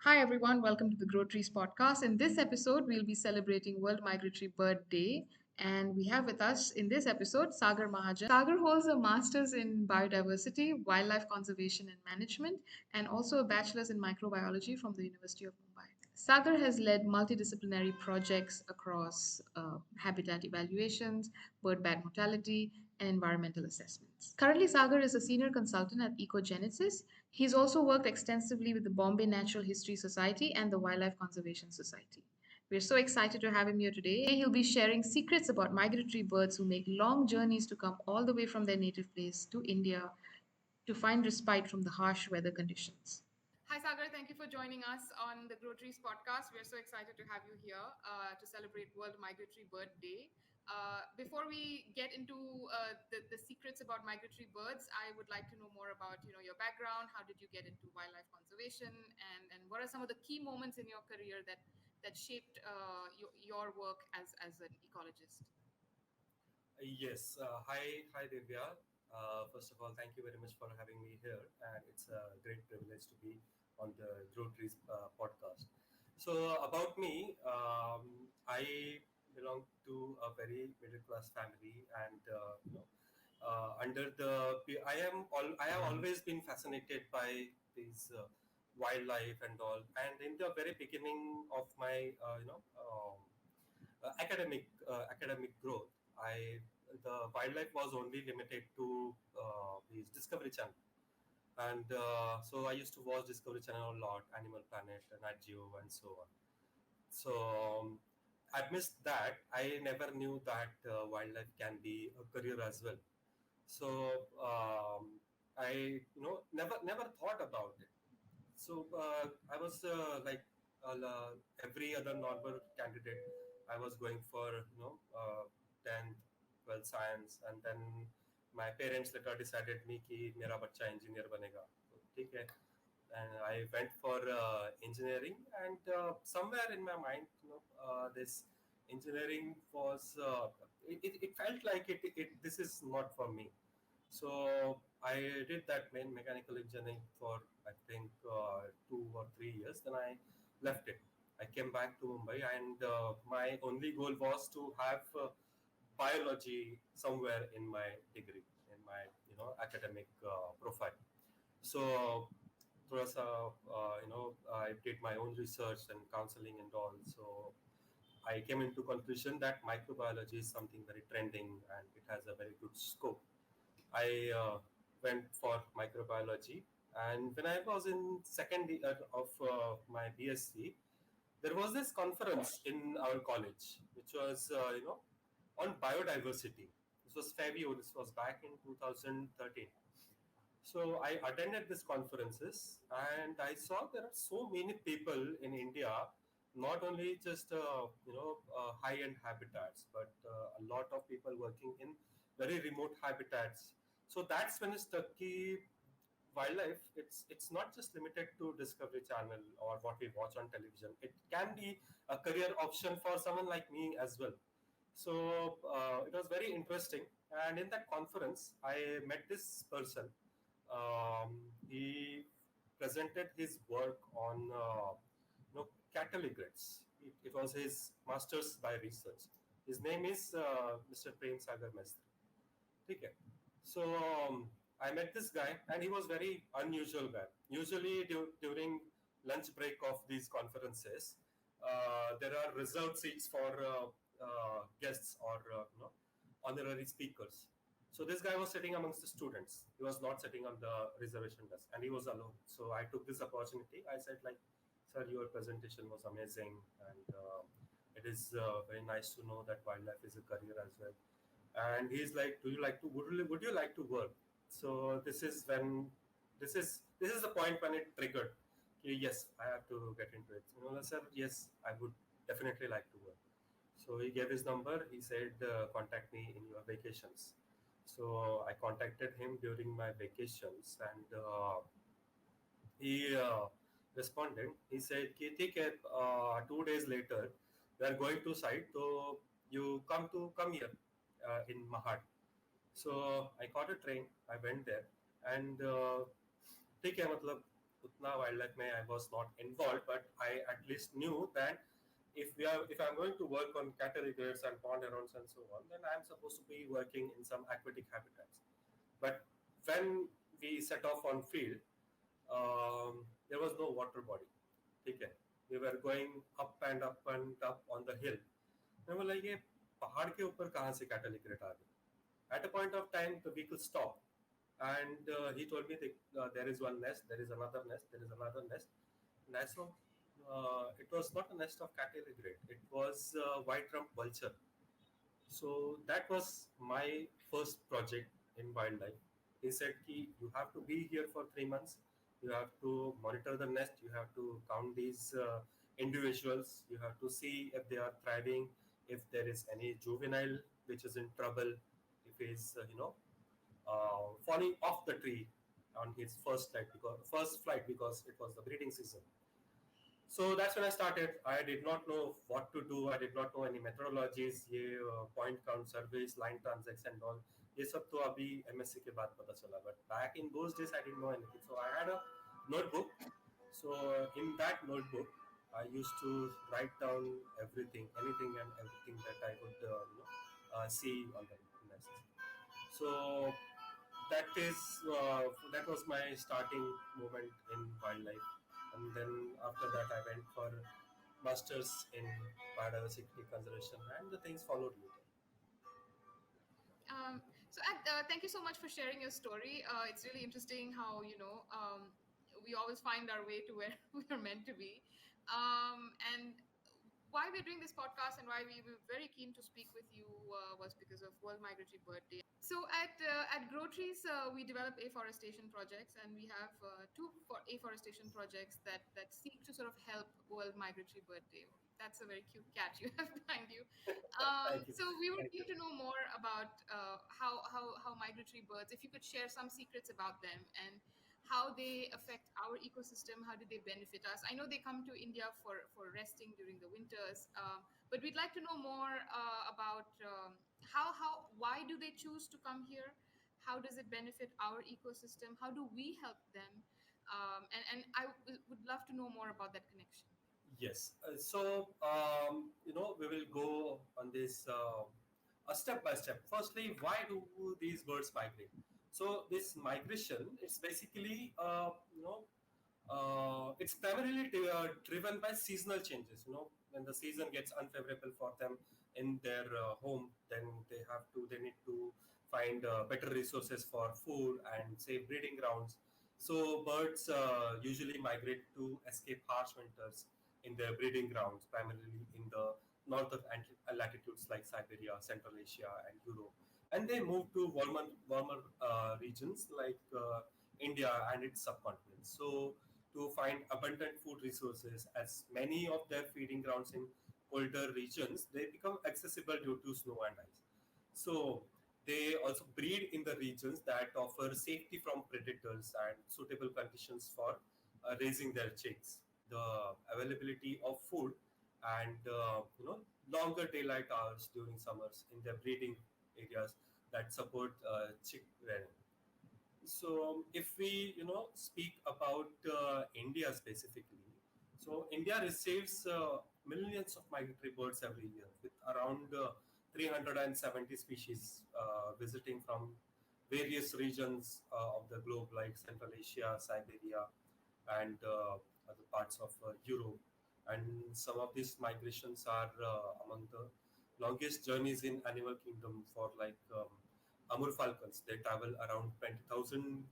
Hi, everyone. Welcome to the Groceries podcast. In this episode, we'll be celebrating World Migratory Bird Day. And we have with us in this episode Sagar Mahajan. Sagar holds a master's in biodiversity, wildlife conservation and management, and also a bachelor's in microbiology from the University of Mumbai. Sagar has led multidisciplinary projects across habitat evaluations, bird bag mortality, and environmental assessments. Currently, Sagar is a senior consultant at Ecogenesis. He's also worked extensively with the Bombay Natural History Society and the Wildlife Conservation Society. We're so excited to have him here today. He'll be sharing secrets about migratory birds who make long journeys to come all the way from their native place to India to find respite from the harsh weather conditions. Hi, Sagar. Thank you for joining us on the Groceries podcast. We're so excited to have you here to celebrate World Migratory Bird Day. Before we get into the secrets about migratory birds, I would like to know more about your background. How did you get into wildlife conservation, and what are some of the key moments in your career that shaped your work as an ecologist? Yes. Hi, Divya. First of all, thank you very much for having me here, and it's a great privilege to be on the Grow Trees podcast. So, about me, I belong to a very middle class family, and I have always been fascinated by these wildlife and all. And in the very beginning of my academic growth, I the wildlife was only limited to these Discovery Channel, and so I used to watch Discovery Channel a lot, Animal Planet, Nat Geo, and so on. So I missed that. I never knew that wildlife can be a career as well. So I never thought about it. So I was every other normal candidate. I was going for 10th, 12th science, and then my parents later decided me कि मेरा बच्चा engineer बनेगा. तो ठीक है. And I went for engineering, and somewhere in my mind, this engineering was it felt like this is not for me. So I did that main mechanical engineering for I think 2 or 3 years. Then I left it. I came back to Mumbai, and my only goal was to have biology somewhere in my degree, in my academic profile. So थोड़ा सा I did my own research and counseling and all. So I came into conclusion that microbiology is something very trending and it has a very good scope. I went for microbiology, and when I was in second year of my BSc, there was this conference in our college, which was on biodiversity. This was FABIO. This was back in 2013. So I attended these conferences, and I saw there are so many people in India, not only just high-end habitats, but a lot of people working in very remote habitats. So that's when it's the key wildlife. It's not just limited to Discovery Channel or what we watch on television. It can be a career option for someone like me as well. So it was very interesting. And in that conference, I met this person. He presented his work on cattle egrets. It was his master's by research. His name is Mr. Prem Sagar Master. Okay. So I met this guy, and he was very unusual guy. Usually during lunch break of these conferences, there are reserved seats for guests or honorary speakers. So this guy was sitting amongst the students. He was not sitting on the reservation desk, and he was alone. So I took this opportunity. I said, like, "Sir, your presentation was amazing, and it is very nice to know that wildlife is a career as well." And he's like, "Do you like to? Would you like to work?" So this is the point when it triggered. Okay, yes, I have to get into it. I said, "Yes, I would definitely like to work." So he gave his number. He said, "Contact me in your vacations." So I contacted him during my vacations, and he responded. He said, "कि ठीक है, 2 days later, we are going to site. So you come here in Mahad." So I caught a train. I went there, and ठीक है मतलब उतना wildlife में I was not involved, but I at least knew that if I'm going to work on catalogs and pond arounds and so on, then I'm supposed to be working in some aquatic habitats. But when we set off on field, there was no water body. Okay, we were going up and up and up on the hill. मैं बोला ये पहाड़ के ऊपर कहाँ से कैटलिक्रेट आ गई? At a point of time, the vehicle stopped, and he told me that there is one nest, there is another nest, there is another nest. And I saw it was not a nest of cateligrate, it was white rump vulture. So that was my first project in wildlife. He said ki you have to be here for 3 months. You have to monitor the nest. You have to count these individuals. You have to see if they are thriving, if there is any juvenile which is in trouble, if he's falling off the tree on his first flight because it was the breeding season. So that's when I started. I did not know what to do. I did not know any methodologies. ये point count surveys, line transects and all. ये सब तो अभी MSc के बाद पता चला. But back in those days, I didn't know anything. So I had a notebook. So in that notebook, I used to write down everything, anything and everything that I could see on the nest. So that was my starting moment in wildlife, and then after that I went for masters in biodiversity conservation, and the things followed later. Thank you so much for sharing your story. It's really interesting how we always find our way to where we are meant to be. And why we're doing this podcast and why we were very keen to speak with you was because of World Migratory Bird Day. So at Groceries, we develop afforestation projects, and we have afforestation projects that seek to sort of help World Migratory Bird Day. That's a very cute cat you have behind you. Thank you. So we would like to know more about how migratory birds, if you could share some secrets about them and how they affect our ecosystem, how do they benefit us? I know they come to India for resting during the winters, but we'd like to know more about why do they choose to come here? How does it benefit our ecosystem? How do we help them? And would love to know more about that connection. Yes. We will go on this a step by step. Firstly, why do these birds migrate? So this migration is basically, it's primarily driven by seasonal changes. When the season gets unfavorable for them in their home, then they need to find better resources for food and say breeding grounds. So birds usually migrate to escape harsh winters in their breeding grounds, primarily in the north of latitudes like Siberia, Central Asia, and Europe. And they move to warmer regions like India and its subcontinent. So to find abundant food resources, as many of their feeding grounds in colder regions, they become accessible due to snow and ice. So they also breed in the regions that offer safety from predators and suitable conditions for raising their chicks. The availability of food and longer daylight hours during summers in their breeding areas that support chick rearing. So if we speak about India specifically, so India receives millions of migratory birds every year, with around 370 species visiting from various regions of the globe, like Central Asia, Siberia, and other parts of Europe. And some of these migrations are among the longest journeys in animal kingdom for like Amur falcons. They travel around 22,000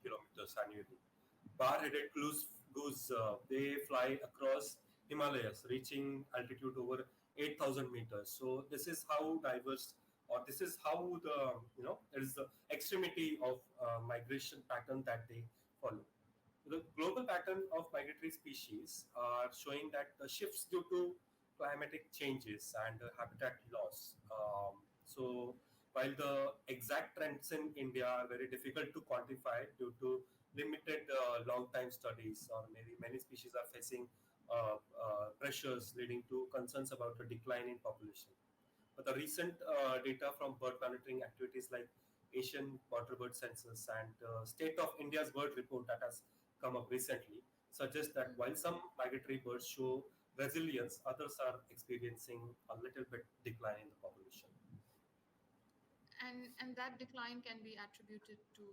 kilometers annually. Bar-headed goose, they fly across Himalayas, reaching altitude over 8,000 meters. So this is how diverse, or this is how there is the extremity of migration pattern that they follow. The global pattern of migratory species are showing that the shifts due to climatic changes and habitat loss. So while the exact trends in India are very difficult to quantify due to limited long-time studies, or maybe many species are facing pressures leading to concerns about a decline in population. But the recent data from bird monitoring activities like Asian water bird census and State of India's bird report that has come up recently suggest that while some migratory birds show resilience, others are experiencing a little bit decline in the population. And that decline can be attributed to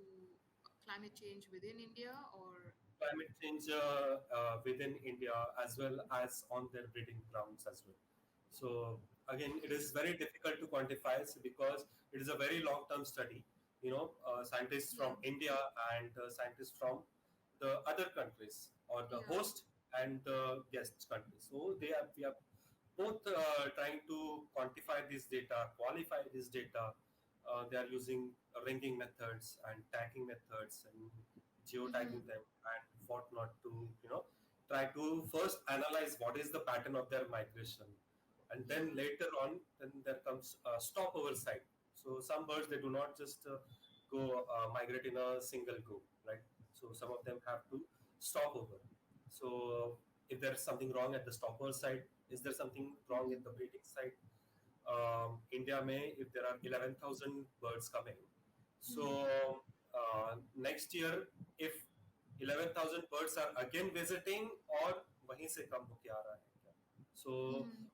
climate change within India, or Climate change within India as well as on their breeding grounds as well. So again, it okay. is very difficult to quantify because it is a very long-term study. Scientists Yeah, from India and scientists from the other countries or the yeah. host and the guest countries. So we are both trying to quantify this data, qualify this data. They are using ringing methods and tagging methods and geotagging them and whatnot to try to first analyze what is the pattern of their migration, and Yeah. then later on then there comes a stopover site. So some birds they do not just go migrate in a single go, right? So some of them have to stop over. So if there's something wrong at the stopover site, is there something wrong at the breeding site? India may, if there are 11,000 birds coming, so next year, if 11,000 birds are again visiting or वहीं से कम होके आ रहा है क्या? So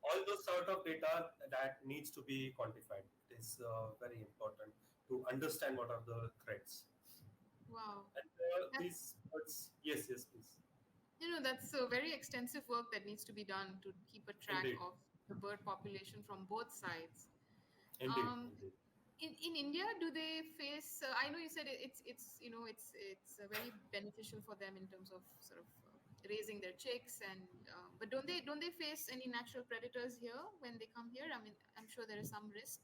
all those sort of data that needs to be quantified. It is very important to understand what are the threats. Wow. And That's, these birds, yes, yes, please. that's a very extensive work that needs to be done to keep a track Indeed, of the bird population from both sides. indeed, Um, indeed. in India, do they face? I know you said it's very beneficial for them in terms of sort of raising their chicks, and but don't they face any natural predators here when they come here? I mean, I'm sure there is some risk.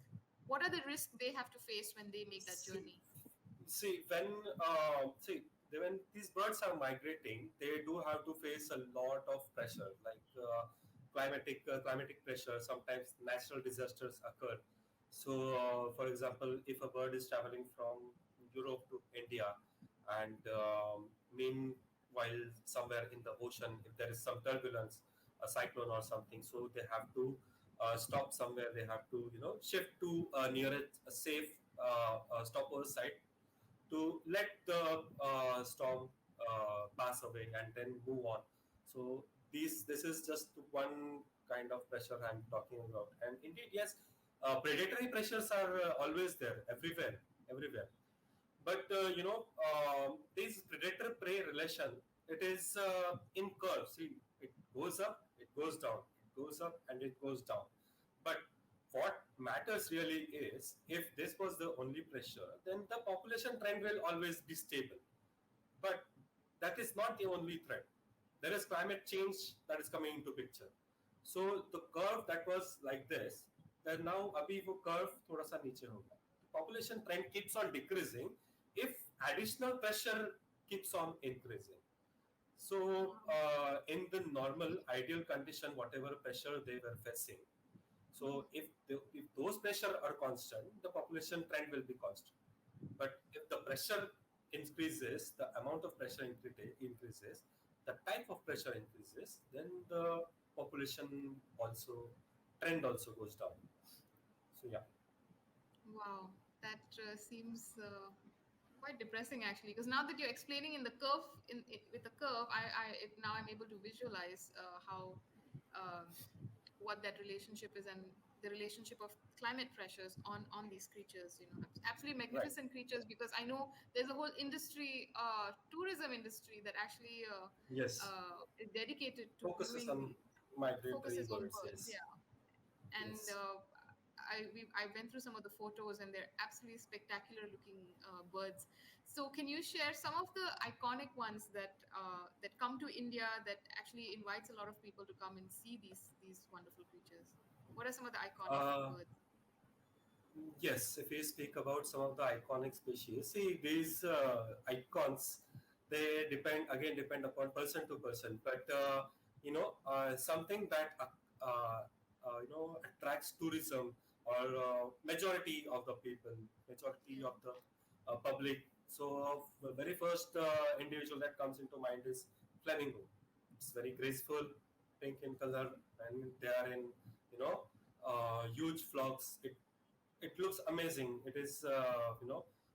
What are the risks they have to face when they make that See, journey? See, when when these birds are migrating, they do have to face a lot of pressure, like climatic pressure. Sometimes natural disasters occur. So, for example, if a bird is traveling from Europe to India, and meanwhile somewhere in the ocean, if there is some turbulence, a cyclone or something, so they have to stop somewhere. They have to shift to nearest a safe stopover site to let the storm pass away and then move on. So this is just one kind of pressure I'm talking about. And indeed, yes, predatory pressures are always there, everywhere. But this predator-prey relation, it is in curves. See, it goes up, it goes down, it goes up, and it goes down. But what matters really is if this was the only pressure, then the population trend will always be stable. But that is not the only threat. There is climate change that is coming into picture. So the curve that was like this, then now अभी वो curve थोड़ा सा नीचे होगा. The population trend keeps on decreasing if additional pressure keeps on increasing. So in the normal ideal condition, whatever pressure they were facing, so if those pressure are constant, the population trend will be constant. But if the pressure increases, the amount of pressure increases, the type of pressure increases, then the population also trend also goes down. So yeah. Wow, that seems quite depressing actually. Because now that you're explaining in the curve, with the curve, now I'm able to visualize how what that relationship is, and the relationship of climate pressures on these creatures. Absolutely Right. magnificent creatures. Because I know there's a whole industry, tourism industry that actually Yes. is dedicated to Focuses viewing on migratory focuses on birds. birds. Yes. Yeah, and Yes. I went through some of the photos, and they're absolutely spectacular looking birds. So can you share some of the iconic ones that come to India, that actually invites a lot of people to come and see these wonderful creatures? What are some of the iconic Uh, birds? Yes, if we speak about some of the iconic species, see these icons, they depend upon person to person. But something that attracts tourism or majority of the people, majority Yeah. of the public. So the very first individual that comes into mind is flamingo. It's very graceful, pink in color, and they are in huge flocks. It looks amazing. It is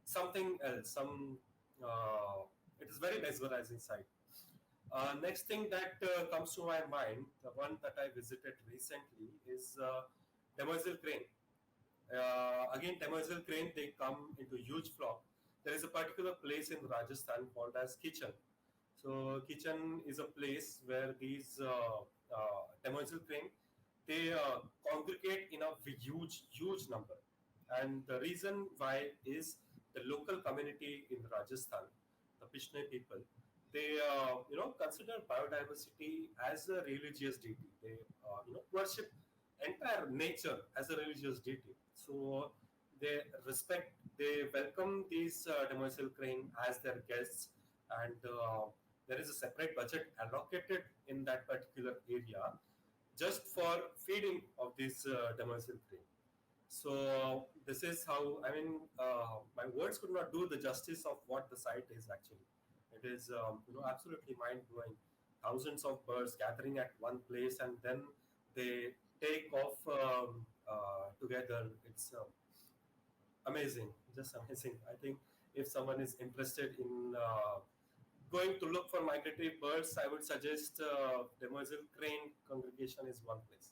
something else. It is very mesmerizing sight. Next thing that comes to my mind, the one that I visited recently is Demoiselle Crane. Again, demoiselle crane, they come into huge flock. There is a particular place in Rajasthan called as Kitchen. So Kitchen is a place where these demoiselle crane, they congregate in a huge number. And the reason why is the local community in Rajasthan, the Pishnoi people, they consider biodiversity as a religious deity. They worship entire nature as a religious deity. So they respect, they welcome these demoiselle crane as their guests, and there is a separate budget allocated in that particular area just for feeding of these demoiselle crane. So this is how, I mean, my words could not do the justice of what the site is actually. It is absolutely mind blowing. Thousands of birds gathering at one place, and then they take off together. It's amazing, just amazing. I think if someone is interested in going to look for migratory birds, I would suggest Demoiselle Crane Congregation is one place.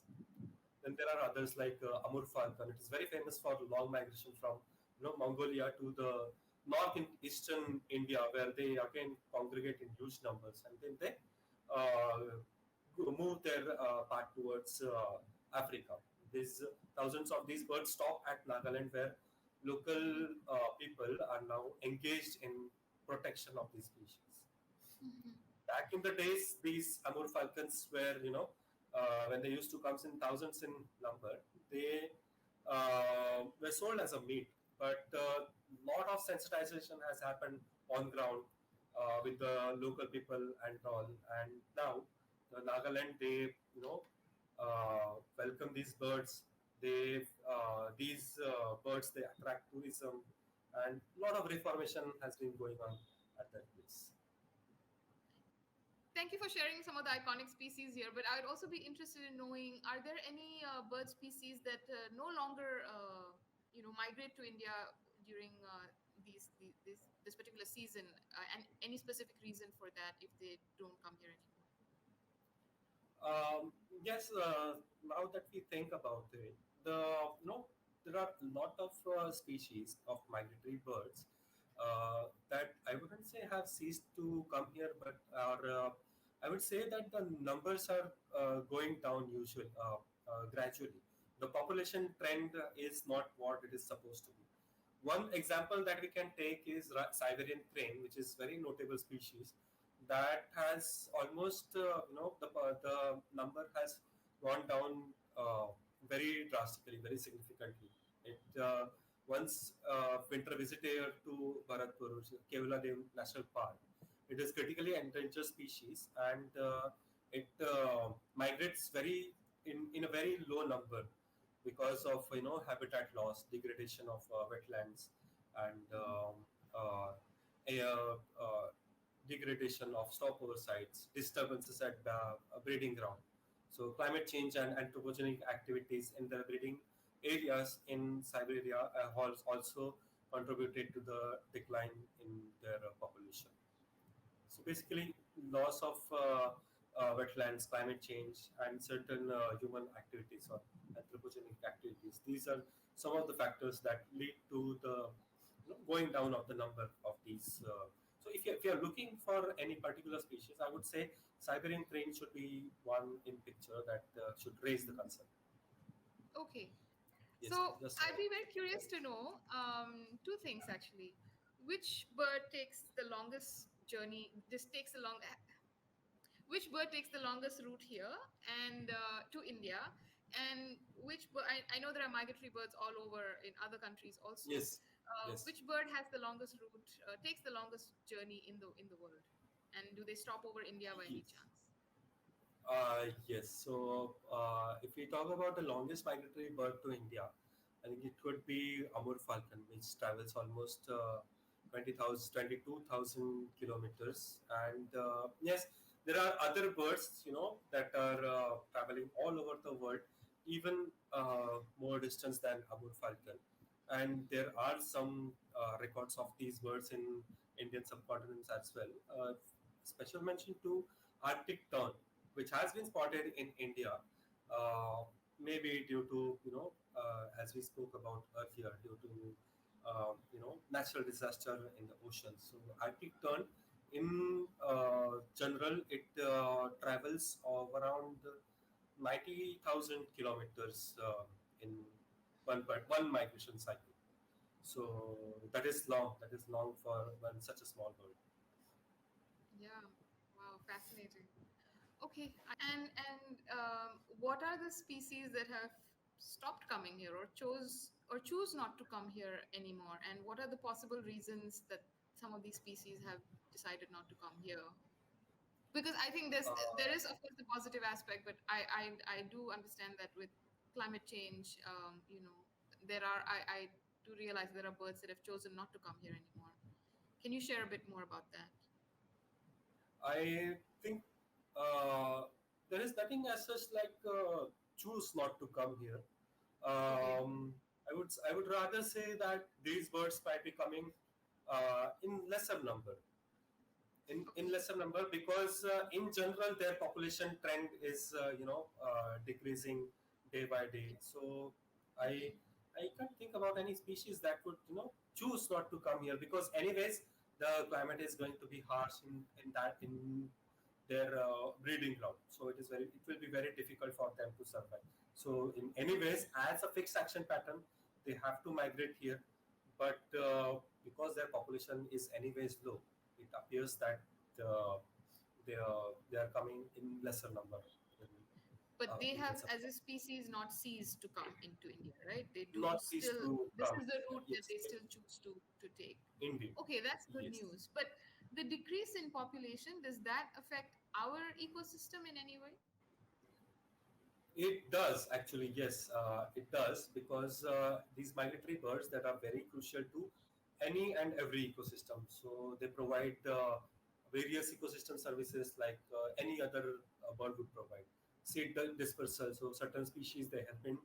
Then there are others like Amur Falcon. It is very famous for long migration from Mongolia to the north in eastern India, where they again congregate in huge numbers, and then they uh, move their path towards Africa. These thousands of these birds stop at Nagaland, where local people are now engaged in protection of these species. Mhm. Back in the days, these Amur falcons were, when they used to come in thousands in number, they were sold as a meat. But a lot of sensitization has happened on ground with the local people and all. And now, the Nagaland, they, welcome these birds. These birds, they attract tourism, and a lot of reformation has been going on at that place. Thank you for sharing some of the iconic species here, but I would also be interested in knowing, are there any bird species that no longer migrate to India during this particular season, and any specific reason for that if they don't come here anymore? Um, yes, now that we think about it, there are a lot of species of migratory birds that I wouldn't say have ceased to come here, but are I would say that the numbers are going down gradually. The population trend is not what it is supposed to be. One example that we can take is Siberian crane, which is very notable species that has almost the number has gone down very drastically, very significantly. It once winter visitor to Bharatpur, which is Kevla National Park. It is critically endangered species, and it migrates very in a very low number because of habitat loss, degradation of wetlands, and air degradation of stopover sites, disturbances at the breeding ground. So climate change and anthropogenic activities in the breeding areas in Siberia has also contributed to the decline in their population. So basically, loss of wetlands, climate change, and certain human activities or anthropogenic activities. These are some of the factors that lead to the going down of the number of these. So if you're looking for any particular species, I would say Siberian crane should be one in picture that should raise the concern. Okay, Yes, so just I'd be very curious to know two things actually. Which bird takes the longest journey? This takes a long. Which bird takes the longest route here and to India, and which bird? I know there are migratory birds all over in other countries also. yes, yes, Which bird has the longest route? Takes the longest journey in the world, and do they stop over India by any yes. chance? Yes. So, if we talk about the longest migratory bird to India, I think it could be Amur falcon, which travels almost 20,000, 22,000 kilometers. And yes, there are other birds, that are traveling all over the world, even more distance than Amur falcon. And there are some records of these birds in Indian subcontinents as well. Special mention to Arctic tern, which has been spotted in India, uh, maybe due to as we spoke about earlier, due to natural disaster in the ocean. So Arctic tern, in general, it travels of around 90,000 kilometers in one migration cycle. So that is long. That is long for one such a small bird. Yeah. Wow, fascinating. Okay, and what are the species that have stopped coming here or choose not to come here anymore? And what are the possible reasons that some of these species have decided not to come here? Because I think there Uh, is of course the positive aspect, but I do understand that with climate change, there are I do realize there are birds that have chosen not to come here anymore. Can you share a bit more about that? I think uh, there is nothing as such like choose not to come here. Okay. I would rather say that these birds might be coming in lesser number, in Okay. lesser number, because in general their population trend is decreasing day by day. So I Okay. I can't think about any species that would choose not to come here, because anyways the climate is going to be harsh in their breeding ground. So it will be very difficult for them to survive. So in anyways, as a fixed action pattern, they have to migrate here. But because their population is anyways low, it appears that uh, they are coming in lesser number in, But they in have, some as a species, not ceased to come into India, right? They do not cease still, to this come. is the route that Yes, they still choose to take. indeed. Okay, that's good Yes. news. But the decrease in population, does that affect our ecosystem in any way? It does actually, yes, it does, because these migratory birds that are very crucial to any and every ecosystem. So they provide various ecosystem services like any other bird would provide. Seed dispersal. So certain species they have been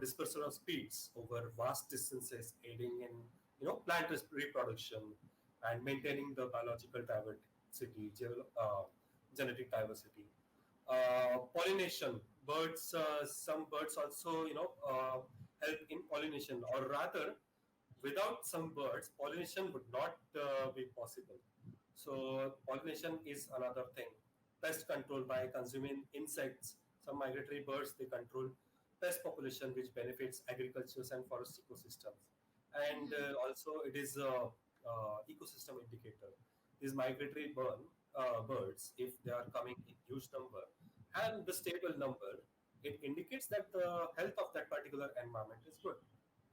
dispersal of speeds over vast distances, aiding in plant reproduction and maintaining the biological diversity, genetic diversity. Pollination. Birds, some birds also help in pollination, or rather without some birds pollination would not be possible. So pollination is another thing. Pest control. By consuming insects, some migratory birds they control pest population, which benefits agriculture and forest ecosystems. And Hmm. also it is a ecosystem indicator. These migratory birds, if they are coming in huge number and the stable number, it indicates that the health of that particular environment is good.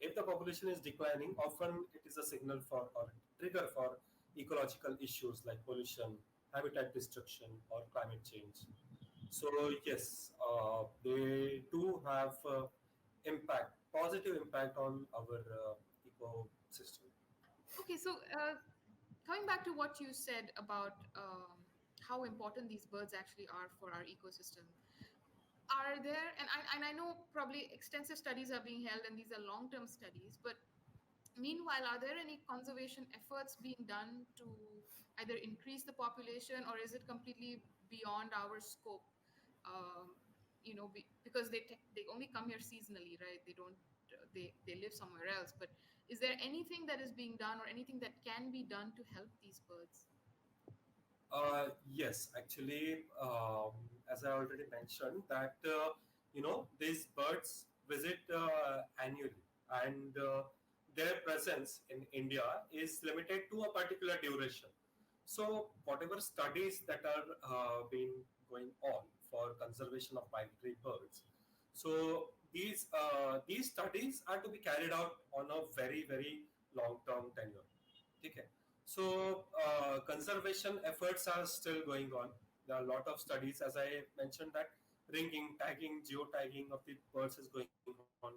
If the population is declining, often it is a signal for or trigger for ecological issues like pollution, habitat destruction, or climate change. So yes, they do have positive impact on our ecosystem. Okay, so coming back to what you said about how important these birds actually are for our ecosystem, are there, and I know probably extensive studies are being held and these are long term studies, but meanwhile, are there any conservation efforts being done to either increase the population, or is it completely beyond our scope? Because they only come here seasonally, right? They don't they live somewhere else. But is there anything that is being done or anything that can be done to help these birds? Yes, actually, as I already mentioned, that these birds visit annually, and their presence in India is limited to a particular duration. So, whatever studies that are been going on for conservation of migratory birds, so these studies are to be carried out on a very very long term tenure. Okay. So conservation efforts are still going on. There are a lot of studies, as I mentioned, that ringing, tagging, geotagging of the birds is going on.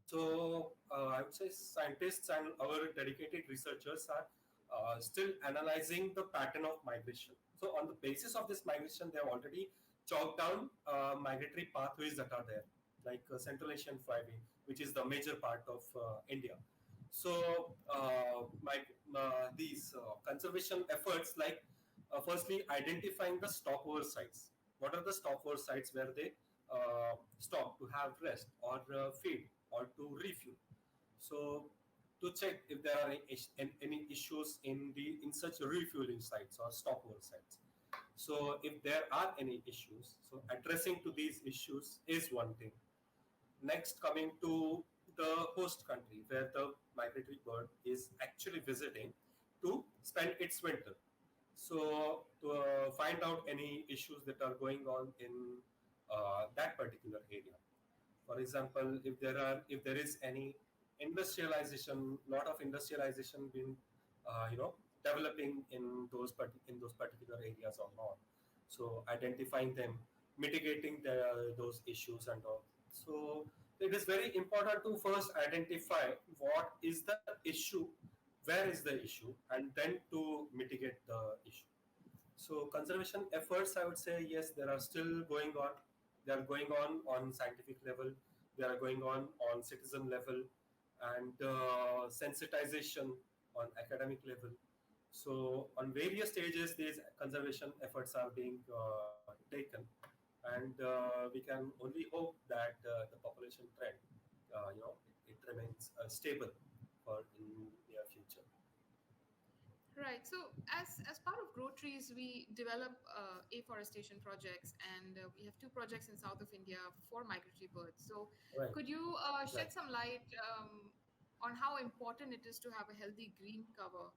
So I would say scientists and our dedicated researchers are still analyzing the pattern of migration. So on the basis of this migration, they have already chalked down migratory pathways that are there, like Central Asian flyway, which is the major part of India. So these conservation efforts, like Firstly, identifying the stopover sites. What are the stopover sites where they stop to have rest or feed or to refuel? So to check if there are any issues in such refueling sites or stopover sites. So if there are any issues, so addressing to these issues is one thing. Next, coming to the host country where the migratory bird is actually visiting to spend its winter. So to find out any issues that are going on in that particular area. For example, if there is any industrialization, lot of industrialization being developing in in those particular areas or not. So identifying them, mitigating those issues and all. So it is very important to first identify what is the issue, where is the issue, and then to mitigate the issue. So conservation efforts, I would say, yes, there are still going on. They are going on scientific level. They are going on citizen level, and sensitization on academic level. So on various stages, these conservation efforts are being taken, and we can only hope that the population trend, it remains stable for in near future. Right. So, as part of Grow Trees, we develop afforestation projects, and we have two projects in south of India for migratory birds. So, Right, could you right. shed some light on how important it is to have a healthy green cover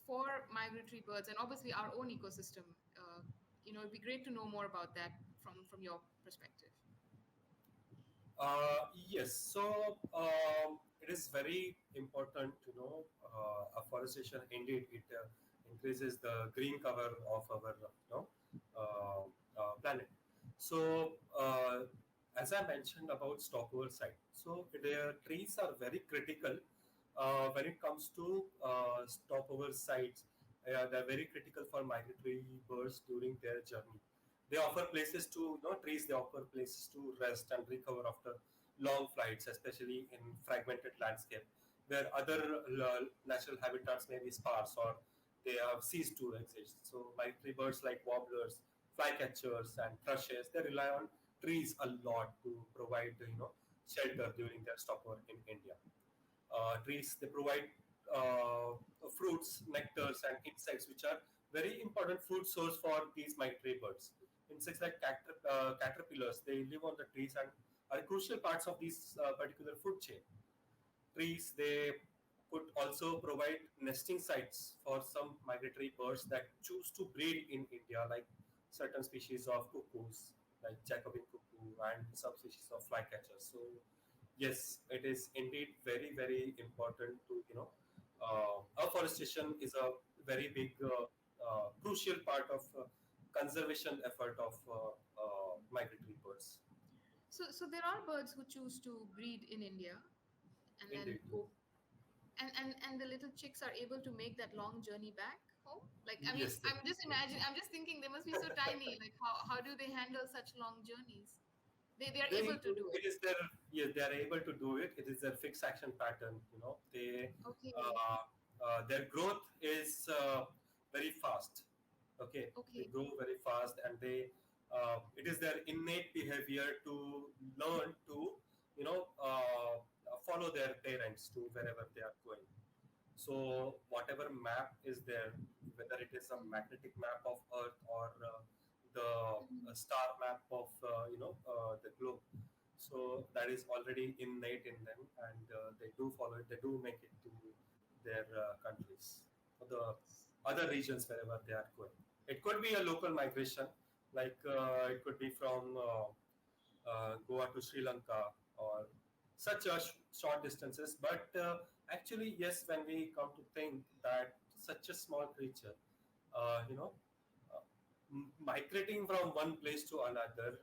for migratory birds, and obviously our own ecosystem? It'd be great to know more about that from your perspective. Yes, so it is very important to know afforestation. Indeed, it increases the green cover of our planet. So, as I mentioned about stopover site, so their trees are very critical when it comes to stopover sites. They're very critical for migratory birds during their journey. They offer places to, trees, they offer places to rest and recover after long flights, especially in fragmented landscape where other natural habitats may be sparse or they have ceased to exist. So migratory birds like warblers, flycatchers, and thrushes, they rely on trees a lot to provide, shelter during their stopover in India. Trees, they provide fruits, nectars, and insects, which are very important food source for these migratory birds. Insects like caterpillars, they live on the trees and are crucial parts of this particular food chain. Trees, they could also provide nesting sites for some migratory birds that choose to breed in India, like certain species of cuckoos, like Jacobin cuckoo, and some species of flycatchers. So yes, it is indeed very, very important to, afforestation is a very big, crucial part of conservation effort of migratory birds. So there are birds who choose to breed in India and then Indeed, go, and the little chicks are able to make that long journey back home. Like, I mean, yes, they, I'm just thinking they must be so tiny. Like, how do they handle such long journeys? They are they able to do. do it. It is their, yes, they are able to do it. It is their fixed action pattern. Okay. Uh, their growth is very fast. Okay, they Okay. grow very fast, and it is their innate behavior to learn to, follow their parents to wherever they are going. So whatever map is there, whether it is a magnetic map of Earth or the Mhm. star map of the globe, so that is already innate in them, and they do follow it. They do make it to their countries or the other regions wherever they are going. It could be a local migration, like it could be from Goa to Sri Lanka or such a short distances. But actually, yes, when we come to think that such a small creature, uh, migrating from one place to another,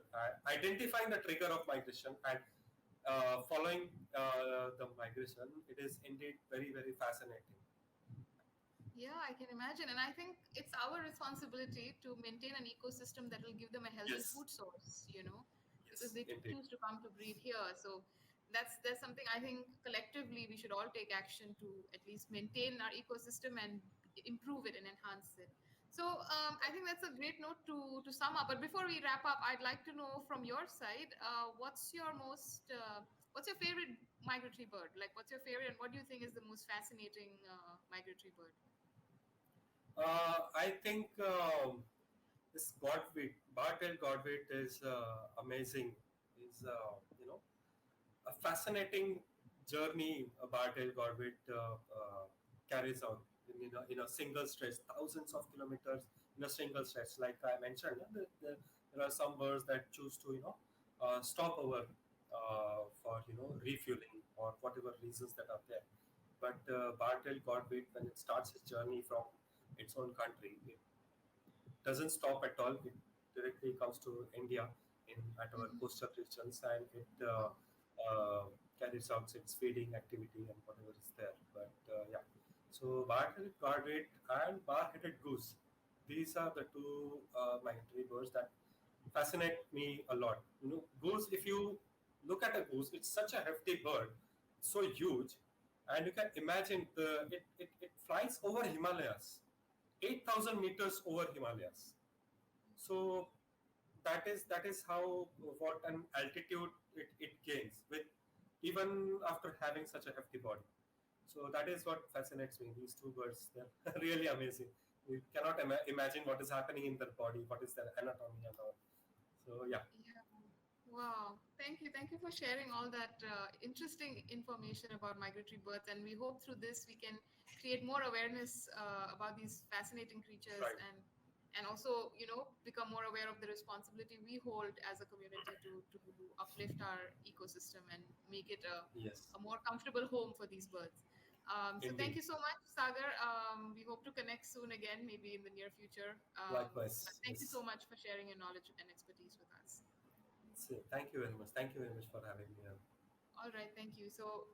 identifying the trigger of migration and following the migration, it is indeed very, very fascinating. Yeah, I can imagine. And I think it's our responsibility to maintain an ecosystem that will give them a healthy Yes, food source, because yes, they indeed. choose to come to breed here. So that's something I think collectively we should all take action to at least maintain our ecosystem and improve it and enhance it. I think that's a great note to sum up. But before we wrap up, I'd like to know from your side, what's your favorite migratory bird? Like, what's your favorite, and what do you think is the most fascinating migratory bird? I think this Godwit, Bartel Godwit is amazing. Is a fascinating journey Bartel Godwit carries out in a single stretch, thousands of kilometers in a single stretch. Like I mentioned, there are some birds that choose to stop over for refueling or whatever reasons that are there. But Bartel Godwit, when it starts its journey from its own country, it doesn't stop at all. It directly comes to India in at our Hmm. coastal regions, and it Wow. uh, carries out its feeding activity and whatever is there. But yeah, so bar-headed godwit and bar-headed goose, these are the two migratory birds that fascinate me a lot. Goose. If you look at a goose, it's such a hefty bird, so huge, and you can imagine it flies over Himalayas, 8,000 meters over Himalayas. So that is how what an altitude it gains with even after having such a hefty body. So that is what fascinates me. These two birds, they're really amazing. You cannot imagine what is happening in their body, what is their anatomy and all. So yeah, Yeah. Wow. Thank you. Thank you for sharing all that interesting information about migratory birds. And we hope through this we can create more awareness about these fascinating creatures, right. and also, become more aware of the responsibility we hold as a community to uplift our ecosystem and make it Yes, a more comfortable home for these birds. So thank indeed. you so much, Sagar. We hope to connect soon again, maybe in the near future. But Likewise. thank you so Yes. much for sharing your knowledge and expertise with us. So, thank you very much. Thank you very much for having me. All right, thank you. So